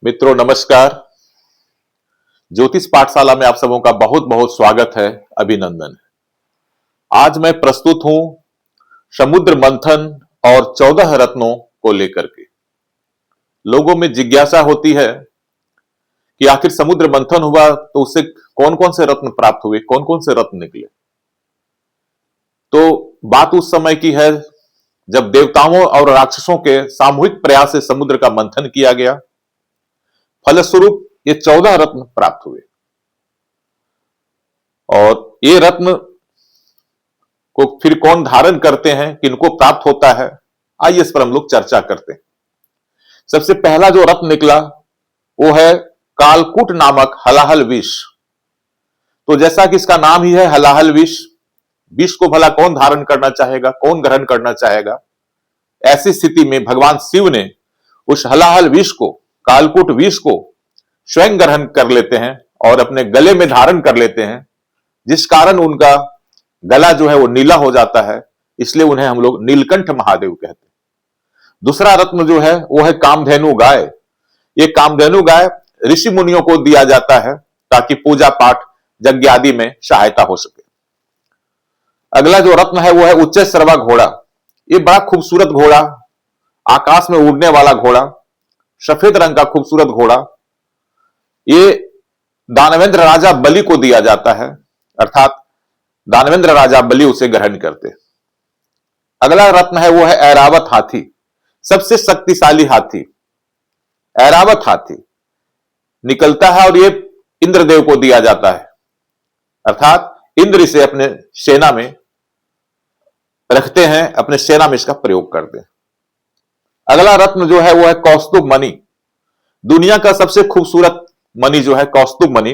मित्रों नमस्कार। ज्योतिष पाठशाला में आप सबों का बहुत बहुत स्वागत है, अभिनंदन है। आज मैं प्रस्तुत हूं समुद्र मंथन और 14 रत्नों को लेकर के। लोगों में जिज्ञासा होती है कि आखिर समुद्र मंथन हुआ तो उससे कौन कौन से रत्न प्राप्त हुए, कौन कौन से रत्न निकले। तो बात उस समय की है जब देवताओं और राक्षसों के सामूहिक प्रयास से समुद्र का मंथन किया गया। फलस्वरूप ये 14 रत्न प्राप्त हुए और ये रत्न को फिर कौन धारण करते हैं, किनको प्राप्त होता है, आइए इस पर हम लोग चर्चा करते हैं। सबसे पहला जो रत्न निकला वो है कालकूट नामक हलाहल विष। तो जैसा कि इसका नाम ही है हलाहल विष, विष को भला कौन धारण करना चाहेगा, कौन ग्रहण करना चाहेगा। ऐसी स्थिति में भगवान शिव ने उस हलाहल विष को, कालकूट विष को स्वयं ग्रहण कर लेते हैं और अपने गले में धारण कर लेते हैं, जिस कारण उनका गला जो है वो नीला हो जाता है। इसलिए उन्हें हम लोग नीलकंठ महादेव कहते हैं। दूसरा रत्न जो है वो है कामधेनु गाय। ये कामधेनु गाय ऋषि मुनियों को दिया जाता है ताकि पूजा पाठ यज्ञ आदि में सहायता हो सके। अगला जो रत्न है वो है उच्च सर्वा घोड़ा। ये बड़ा खूबसूरत घोड़ा, आकाश में उड़ने वाला घोड़ा, सफेद रंग का खूबसूरत घोड़ा, ये दानवेंद्र राजा बलि को दिया जाता है, अर्थात दानवेंद्र राजा बलि उसे ग्रहण करते। अगला रत्न है वो है ऐरावत हाथी, सबसे शक्तिशाली हाथी। ऐरावत हाथी निकलता है और ये इंद्रदेव को दिया जाता है, अर्थात इंद्र इसे अपने सेना में रखते हैं, अपने सेना में इसका प्रयोग करते हैं। अगला रत्न जो है वो है कौस्तुभ मणि। दुनिया का सबसे खूबसूरत मणि जो है कौस्तुभ मणि,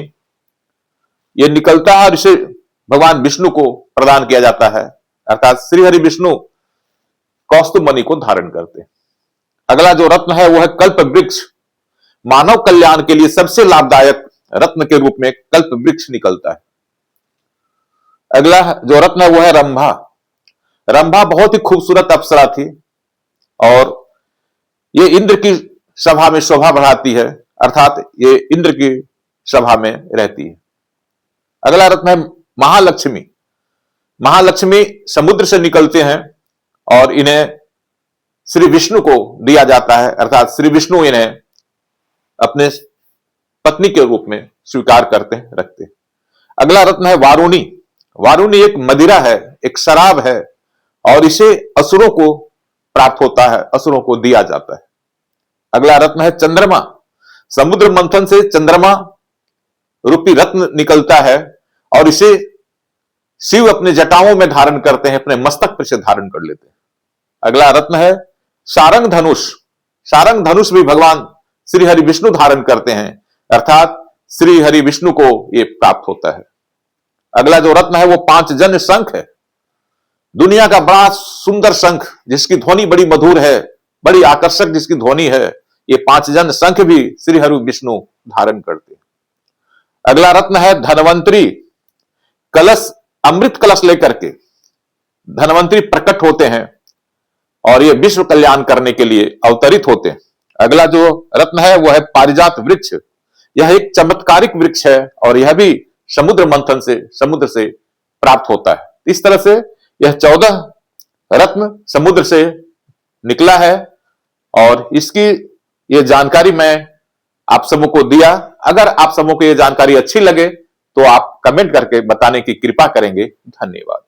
यह निकलता है और इसे भगवान विष्णु को प्रदान किया जाता है, अर्थात श्री हरि विष्णु कौस्तुभ मणि को धारण करते हैं। अगला जो रत्न है वो है कल्प वृक्ष। मानव कल्याण के लिए सबसे लाभदायक रत्न के रूप में कल्प वृक्ष निकलता है। अगला जो रत्न है वो है रंभा। रंभा बहुत ही खूबसूरत अप्सरा थी और ये इंद्र की सभा में शोभा बढ़ाती है, अर्थात ये इंद्र की सभा में रहती है। अगला रत्न है महालक्ष्मी। महालक्ष्मी समुद्र से निकलते हैं और इन्हें श्री विष्णु को दिया जाता है, अर्थात श्री विष्णु इन्हें अपने पत्नी के रूप में स्वीकार करते हैं, रखते हैं। अगला रत्न है वारुणी। वारुणी एक मदिरा है, एक शराब है और इसे असुरों को प्राप्त होता है, असुरों को दिया जाता है। अगला रत्न है चंद्रमा। समुद्र मंथन से चंद्रमा रूपी रत्न निकलता है और इसे शिव अपने जटाओं में धारण करते हैं, अपने मस्तक पर से धारण कर लेते हैं। अगला रत्न है सारंग धनुष। सारंग धनुष भी भगवान श्री हरि विष्णु धारण करते हैं, अर्थात श्री हरि विष्णु को यह प्राप्त होता है। अगला जो रत्न है वो पांचजन्य शंख है। दुनिया का बड़ा सुंदर शंख जिसकी ध्वनि बड़ी मधुर है, बड़ी आकर्षक जिसकी ध्वनि है, ये पांचजन्य शंख भी श्री हरि विष्णु धारण करते हैं। अगला रत्न है धनवंतरी। कलश, अमृत कलश लेकर के धनवंतरी प्रकट होते हैं और ये विश्व कल्याण करने के लिए अवतरित होते हैं। अगला जो रत्न है वह है पारिजात वृक्ष। यह एक चमत्कारिक वृक्ष है और यह भी समुद्र मंथन से, समुद्र से प्राप्त होता है। इस तरह से यह 14 रत्न समुद्र से निकला है और इसकी यह जानकारी मैं आप सबों को दिया। अगर आप सबों को यह जानकारी अच्छी लगे तो आप कमेंट करके बताने की कृपा करेंगे। धन्यवाद।